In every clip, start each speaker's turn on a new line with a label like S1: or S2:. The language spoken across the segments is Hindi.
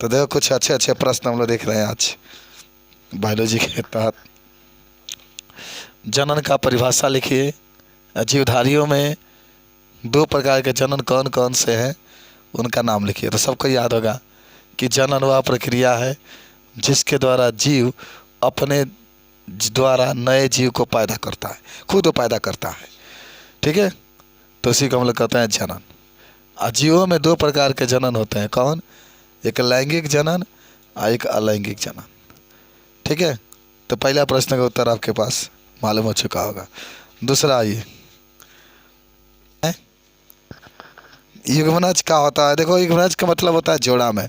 S1: तो देखो कुछ अच्छे अच्छे प्रश्न हम लोग देख रहे हैं आज बायोलॉजी के तहत। जनन का परिभाषा लिखिए। जीवधारियों में दो प्रकार के जनन कौन कौन से हैं, उनका नाम लिखिए। तो सबको याद होगा कि जनन वह प्रक्रिया है जिसके द्वारा जीव अपने द्वारा नए जीव को पैदा करता है, खुद वो पैदा करता है। ठीक है, तो उसी को हम लोग कहते हैं जनन। और जीवों में दो प्रकार के जनन होते हैं। कौन? एक लैंगिक जनन और एक अलैंगिक जनन। ठीक है, तो पहला प्रश्न का उत्तर आपके पास मालूम हो चुका होगा। दूसरा आइए, युग्मनज क्या होता है? देखो, युग्मनज का मतलब होता है जोड़ा में।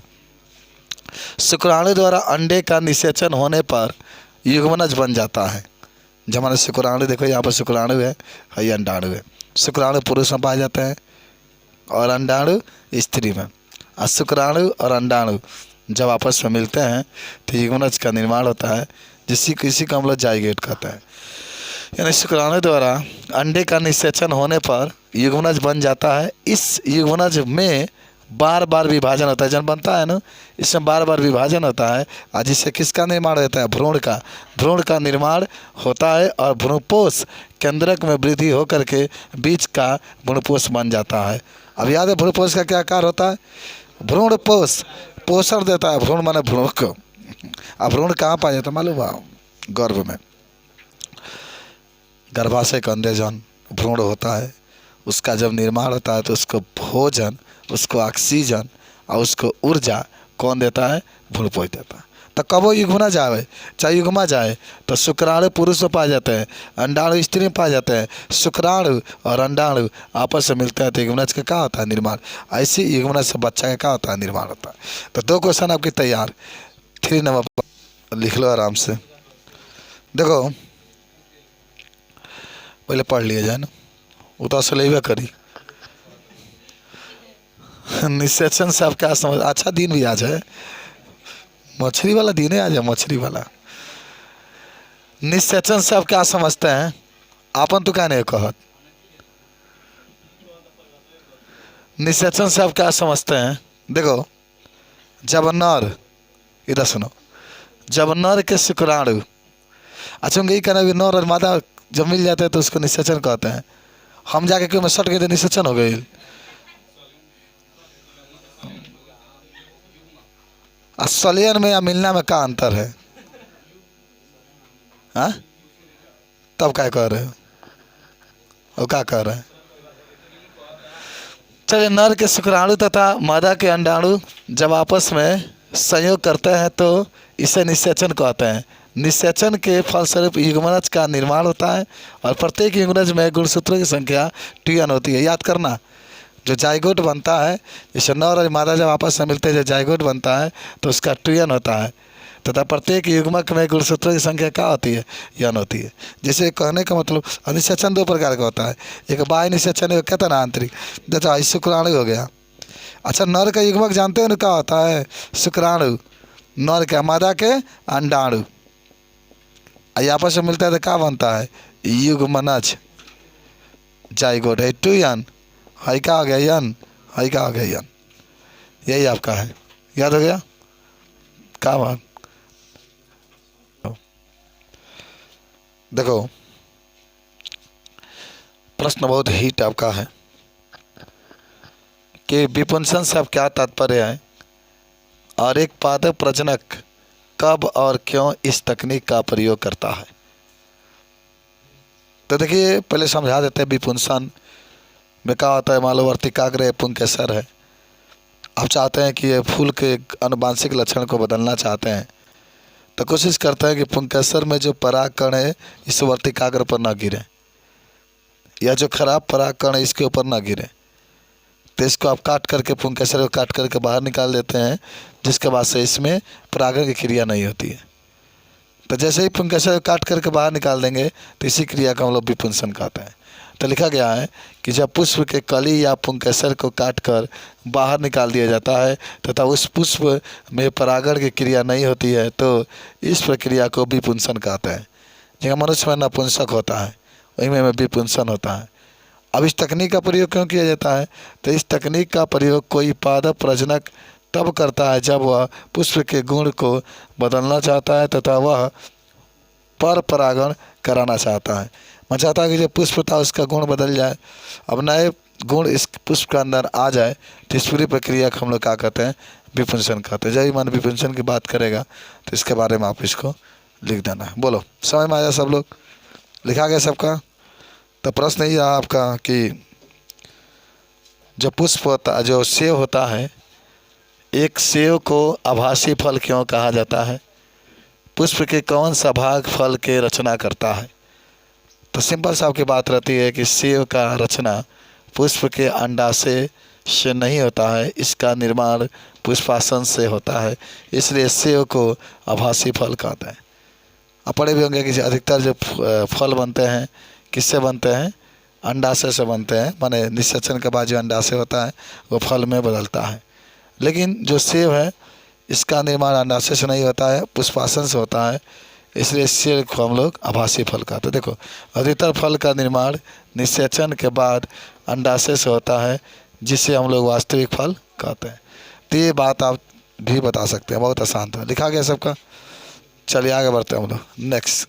S1: शुक्राणु द्वारा अंडे का निषेचन होने पर युग्मनज बन जाता है। जब हमारे शुक्राणु, देखो यहाँ पर शुक्राणु है, ये अंडाणु है। शुक्राणु पुरुष में पाए जाते हैं और अंडाणु स्त्री में। और शुक्राणु और अंडाणु जब आपस में मिलते हैं तो युग्मनज का निर्माण होता है, किसी को हम लोग जाइगोट कहते हैं। यानी शुक्राणु द्वारा अंडे का निषेचन होने पर युग्मनज बन जाता है। इस युग्मनज में बार बार विभाजन होता है। जब बनता है ना, इसमें बार बार विभाजन होता है और जिससे किसका निर्माण होता है? भ्रूण का निर्माण होता है और भ्रूणपोष केंद्रक में वृद्धि होकर के बीज का भ्रूणपोष बन जाता है। अब याद है भ्रूणपोष का क्या कार्य होता है? भ्रूणपोष पोषण देता है, भ्रूण माने भ्रूण को। अब भ्रूण कहाँ पाया जाता है मालूम है? गर्भ में। गर्भाशय के अंदर जौन भ्रूण होता है, उसका जब निर्माण होता है तो उसको भोजन, उसको ऑक्सीजन और उसको ऊर्जा कौन देता है? भ्रूणपोष देता है। तो कब वो युग्मनज आवे, चाहे युग्मा जाए, तो शुक्राणु पुरुष में पाए जाते हैं, अंडाणु स्त्री में पाए जाते हैं। शुक्राणु और अंडाणु आपस में मिलते हैं तो युग्मनज का क्या होता है? निर्माण। ऐसे युग्मनज से बच्चा का क्या होता है? निर्माण होता है। तो दो क्वेश्चन आपके तैयार। 3 नंबर पर लिख लो आराम से। देखो, पहले पढ़ लिया जाए ना, वो तो असल ही करी। निषेचन से आप क्या समझ? अच्छा दिन भी आज है, मछली वाला दिन है आज है, मछली वाला। निषेचन से आप क्या समझते हैं? आपन तो क्या नहीं कहत। निषेचन से आप क्या समझते हैं? देखो, जब नर, इधर सुनो, जब नर के शुक्राणु, अच्छा यही कहना भी नर और मादा जब मिल जाते हैं तो उसको निषेचन कहते हैं। हम जाके क्यों में सट गए तो निषेचन हो गई। संलयन में या मिलना में क्या अंतर है? हाँ, तब क्या कह रहे हो और क्या कह रहे हैं? चलिए, नर के शुक्राणु तथा मादा के अंडाणु जब आपस में संयोग करते हैं तो इसे निषेचन कहते हैं। निषेचन के फलस्वरूप युग्मनज का निर्माण होता है और प्रत्येक युग्मनज में गुणसूत्रों की संख्या 2n होती है। याद करना, जो जाइगोट बनता है, जैसे नर और मादा जब आपस में मिलते हैं जो जाइगोट बनता है तो उसका 2n होता है, तथा प्रत्येक युग्मक में गुणसूत्रों की संख्या क्या होती है? n होती है। जैसे कहने का मतलब निषेचन दो प्रकार का होता है, एक बाह्य निषेचन, एक कहते हैं आंतरिक। जैसा शुक्राणु हो गया। अच्छा, नर का युग्मक जानते हो ना क्या होता है? शुक्राणु। नर के, मादा के अंडाणु। आपस में मिलता है तो क्या बनता है? युग्मनज, जाइगोट है 2n। हाई का आ गया n, हाई का आ गया n। यही आपका है, याद हो गया? क्या बात? देखो, प्रश्न बहुत हिट आपका है कि विपुंसन से आप क्या तात्पर्य है और एक पादप प्रजनक कब और क्यों इस तकनीक का प्रयोग करता है। तो देखिए, पहले समझा देते हैं विपुंसन में क्या होता है। मान लो वर्तिकाग्र पुंकेसर है, आप चाहते हैं कि ये फूल के आनुवांशिक लक्षण को बदलना चाहते हैं तो कोशिश करते हैं कि पुंकेसर में जो परागकण है इस वर्तिकाग्र पर ना गिरे, या जो खराब परागकण है इसके ऊपर ना गिरे। तो इसको आप काट करके, पुंकेसर को काट करके बाहर निकाल देते हैं, जिसके बाद से इसमें परागण की क्रिया नहीं होती है। तो जैसे ही पुंकेसर को काट करके बाहर निकाल देंगे तो इसी क्रिया को हम लोग विपुंसन कहते हैं। तो लिखा गया है कि जब पुष्प के कली या पुंकेसर को काटकर बाहर निकाल दिया जाता है तथा उस पुष्प में परागण की क्रिया नहीं होती है तो इस प्रक्रिया को विपुंसन कहते हैं। जहाँ मनुष्य में नपुंसक होता है वही में विपुंसन होता है। अब इस तकनीक का प्रयोग क्यों किया जाता है? तो इस तकनीक का प्रयोग कोई पादप प्रजनक तब करता है जब वह पुष्प के गुण को बदलना चाहता है तथा वह पर परागण कराना चाहता है। मैं चाहता हूँ कि जो पुष्प था उसका गुण बदल जाए, अब नए गुण इस पुष्प के अंदर आ जाए, तो इस पूरी प्रक्रिया को हम लोग क्या कहते हैं, विपुंसन कहते हैं। जब मन विपुंसन की बात करेगा तो इसके बारे में आप इसको लिख देना है। बोलो, समझ में आया सब लोग? लिखा गया सबका? तो प्रश्न यही रहा आपका कि जो पुष्प होता, जो सेव होता है, एक सेव को आभासी फल क्यों कहा जाता है? पुष्प के कौन सा भाग फल के रचना करता है? तो सिंपल सा आपकी बात रहती है कि सेव का रचना पुष्प के अंडाशय से नहीं होता है, इसका निर्माण पुष्पासन से होता है, इसलिए सेव को आभासी फल कहते हैं। आप पढ़े भी होंगे कि अधिकतर जो फल बनते हैं किससे बनते हैं? अंडाशय से बनते हैं, माने निषेचन के बाद जो अंडाशय होता है वो फल में बदलता है। लेकिन जो सेव है इसका निर्माण अंडाशय से नहीं होता है, पुष्पासन से होता है, इसलिए सेव को हम लोग आभासी फल कहते हैं। देखो, अधिकतर फल का निर्माण निषेचन के बाद अंडाशय से होता है, जिसे हम लोग वास्तविक फल कहते हैं। तो ये बात आप भी बता सकते हैं, बहुत आसान था। लिखा गया सबका? चलिए आगे बढ़ते हैं हम लोग नेक्स्ट।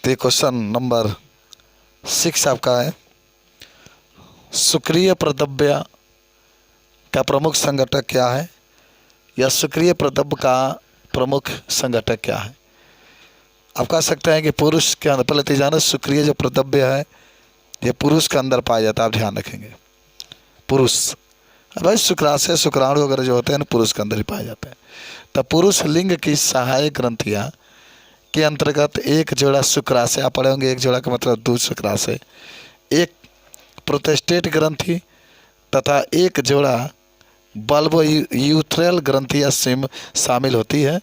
S1: तो क्वेश्चन नंबर 6 आपका है, सक्रिय प्रद्रव्य का प्रमुख संघटक क्या है, या सक्रिय प्रद्रव्य का प्रमुख संघटक क्या है? आप कह सकते हैं कि पुरुष के अंदर, पहले तो जानो सक्रिय जो प्रद्रव्य है ये पुरुष के अंदर पाया जाता है। आप ध्यान रखेंगे, पुरुष, भाई शुक्राशय शुक्राणु वगैरह जो होते हैं ना पुरुष के अंदर ही पाए जाते हैं। तब पुरुष लिंग की सहायक ग्रंथियाँ के अंतर्गत एक जोड़ा शुक्राशय, आप पढ़े होंगे, एक जोड़ा का मतलब 2 शुक्राशय, एक प्रोस्टेट ग्रंथि तथा एक जोड़ा बल्ब यूथ्रल ग्रंथियाँ शामिल होती है।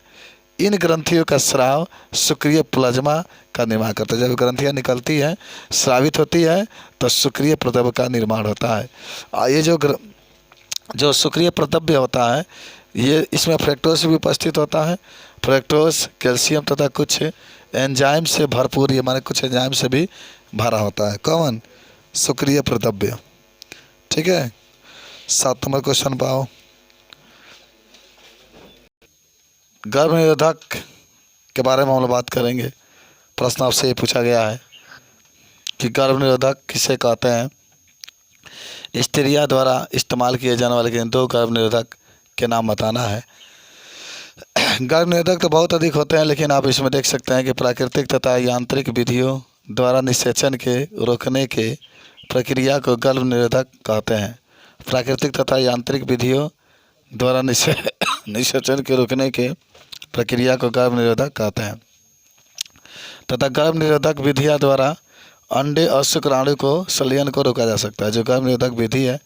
S1: इन ग्रंथियों का स्राव सक्रिय प्लाज्मा का निर्माण करता है। जब ग्रंथियाँ निकलती हैं, स्रावित होती है, तो सक्रिय प्रद्रव्य का निर्माण होता है। ये जो सक्रिय प्रद्रव्य होता है, ये इसमें फ्रक्टोज भी उपस्थित होता है। फ्रक्टोज कैल्शियम तथा कुछ एंजाइम से भरपूर, ये माने कुछ एंजाइम से भी भरा होता है। कौन? सक्रिय प्रद्रव्य। ठीक है, 7 नंबर क्वेश्चन पाओ। गर्भ निरोधक के बारे में हम लोग बात करेंगे। प्रश्न आपसे ये पूछा गया है कि गर्भ निरोधक किसे कहते हैं? स्त्रियां द्वारा इस्तेमाल किए जाने वाले 2 गर्भ निरोधक के नाम बताना है। गर्भ निरोधक तो बहुत अधिक होते हैं, लेकिन आप इसमें देख सकते हैं कि प्राकृतिक तथा यांत्रिक विधियों द्वारा निषेचन के रोकने के प्रक्रिया को गर्भ निरोधक कहते हैं। प्राकृतिक तथा यांत्रिक विधियों द्वारा निषेचन के रोकने के प्रक्रिया को गर्भ निरोधक कहते हैं तथा गर्भ निरोधक विधियां द्वारा अंडे और शुक्राणु को संलयन को रोका जा सकता है। जो गर्भ निरोधक विधि है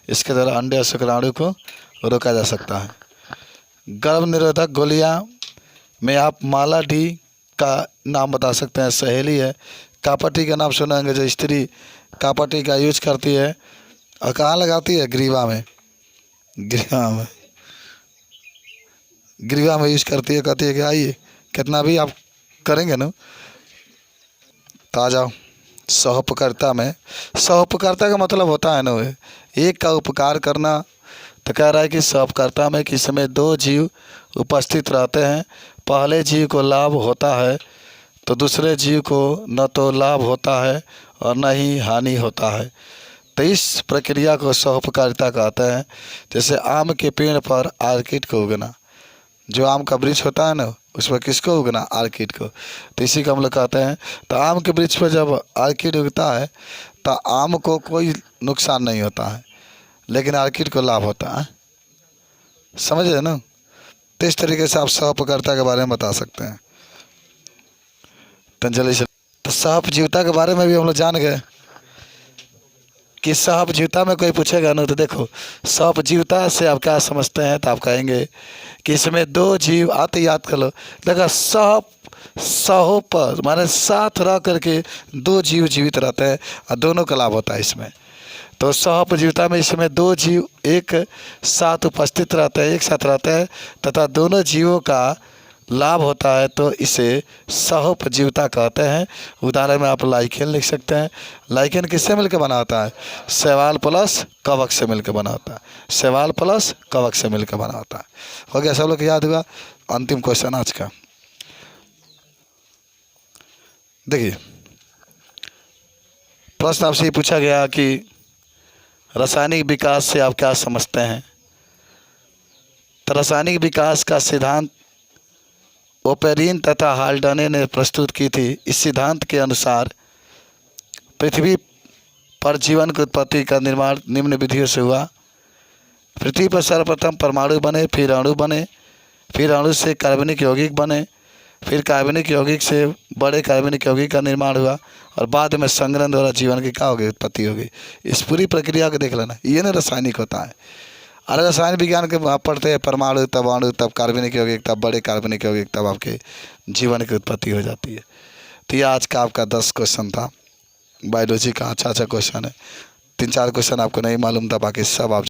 S1: इसके द्वारा अंडे और शुक्राणु को रोका जा सकता है। गर्भ निरोधक गोलियां में आप माला डी का नाम बता सकते हैं, सहेली है। कापटी का नाम सुना होंगे, जो स्त्री कापटी का यूज करती है और कहाँ लगाती है? ग्रीवा में, ग्रीवा में यूज करती है। कहती है कि आइए, कितना भी आप करेंगे ना तो आ जाओ। सहोपकारिता में, सहोपकारिता का मतलब होता है ना एक का उपकार करना। तो कह रहा है कि सहोपकारिता में किसी में 2 जीव उपस्थित रहते हैं, पहले जीव को लाभ होता है तो दूसरे जीव को न तो लाभ होता है और न ही हानि होता है। तो इस प्रक्रिया को सहोपकारिता कहते हैं। जैसे आम के पेड़ पर आर्किड को उगना, जो आम का वृक्ष होता है ना उस पर किसको उगना? आर्किड को। तो इसी को हम लोग कहते हैं। तो आम के वृक्ष पर जब आर्किड उगता है तो आम को कोई नुकसान नहीं होता है, लेकिन आर्किड को लाभ होता है। समझ रहे ना? तो इस तरीके से आप सहोपकारिता के बारे में बता सकते हैं। तो सहपजीविता के बारे में भी हम लोग जान गए कि सहपजीविता में कोई पूछेगा ना तो देखो, सहपजीविता से आप क्या समझते हैं? तो आप कहेंगे कि इसमें 2 जीव, आते याद कर लो, देखा सहोप माने साथ रह करके 2 जीव जीवित रहते हैं और दोनों का लाभ होता है इसमें। तो सहपजीविता में इसमें 2 जीव एक साथ उपस्थित रहते हैं, एक साथ रहते हैं तथा दोनों जीवों का लाभ होता है तो इसे सहोपजीविता कहते हैं। उदाहरण में आप लाइकेन लिख सकते हैं। लाइकेन किससे मिलकर बना होता है? शैवाल प्लस कवक से मिलकर बना होता है। शैवाल प्लस कवक से मिलकर बना होता है। हो गया, सब लोग को याद हुआ? अंतिम क्वेश्चन आज का देखिए, प्रश्न आपसे पूछा गया कि रासायनिक विकास से आप क्या समझते हैं? तो रासायनिक विकास का सिद्धांत ओपेरिन तथा हाल्डने ने प्रस्तुत की थी। इस सिद्धांत के अनुसार पृथ्वी पर जीवन की उत्पत्ति का निर्माण निम्न विधियों से हुआ। पृथ्वी पर सर्वप्रथम परमाणु बने, फिर अणु बने, फिर अणु से कार्बनिक यौगिक बने, फिर कार्बनिक यौगिक से बड़े कार्बनिक यौगिक का निर्माण हुआ और बाद में संघनन द्वारा जीवन की क्या होगी? उत्पत्ति होगी। इस पूरी प्रक्रिया को देख लेना, ये ना रासायनिक होता है। अरे रसायन विज्ञान के आप पढ़ते हैं परमाणु, तब अणु, तब कार्बनिक यौगिक, तब बड़े कार्बनिक यौगिक, तब आपके जीवन की उत्पत्ति हो जाती है। तो ये आज का आपका 10 क्वेश्चन था बायोलॉजी का। अच्छा क्वेश्चन है। 3-4 क्वेश्चन आपको नहीं मालूम था, बाकी सब आप